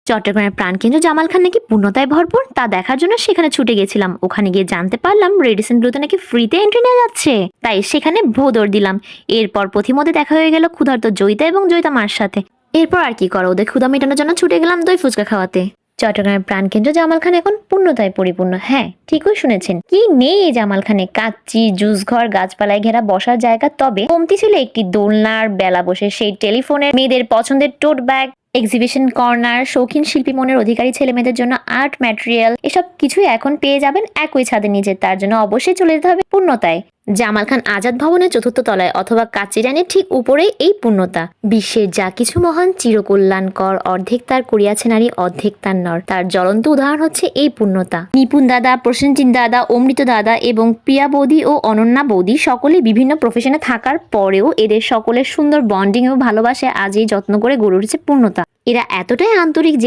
চট্টগ্রামের প্রাণকেন্দ্র জামাল খান নাকি পূর্ণতায় ভরপুর, তা দেখার জন্য সেখানে ছুটে গেছিলাম। ওখানে গিয়ে জানতে পারলাম রেডিসন ব্লুতে নাকি ফ্রিতে এন্ট্রি নেওয়া যাচ্ছে, তাই সেখানে ভোদৌড় দিলাম। এরপর পথিমধ্যে দেখা হয়ে গেল ক্ষুধার্ত জয়িতা এবং জয়িতা মার সাথে। এরপর আর কি করো, ওদের ক্ষুধা মেটানোর জন্য ছুটে গেলাম দই ফুচকা খাওয়াতে। চট্টগ্রামের প্রাণকেন্দ্র জামাল খান এখন পূর্ণতায় পরিপূর্ণ। হ্যাঁ, ঠিকই শুনেছেন, কি নেই এই জামাল খানে? কাচ্চি, জুস ঘর, গাছপালায় ঘেরা বসার জায়গা, তবে কমতি ছিল একটি দোলনার বেলা বসে সেই টেলিফোনের, মেয়েদের পছন্দের টোট ব্যাগ, এক্সিবিশন কর্নার, শৌখিন শিল্পী মনের অধিকারী ছেলে মেয়েদের জন্য আর্ট ম্যাটেরিয়াল, এসব কিছুই এখন পেয়ে যাবেন একই ছাদের নিচে। তার জন্য অবশ্যই চলে যেতে হবে পূর্ণতায়। জামাল খান আজাদ ভবনের চতুর্থ তলায় অথবা কাচিরানের ঠিক উপরেই এই পূর্ণতা। বিশ্বের যা কিছু মহান, চিরকল্যাণকর, অর্ধেক তার করিয়াছে নারী, অর্ধেক তার নর, তার জ্বলন্ত উদাহরণ হচ্ছে এই পূর্ণতা। নিপুণ দাদা, প্রসেনজিৎ দাদা, অমৃত দাদা এবং প্রিয়া বৌদি ও অনন্যা বৌদি সকলেই বিভিন্ন প্রফেশনে থাকার পরেও এদের সকলের সুন্দর বন্ডিং ও ভালোবাসা আজই যত্ন করে গড়ে উঠেছে পূর্ণতা। এরা এতটাই আন্তরিক যে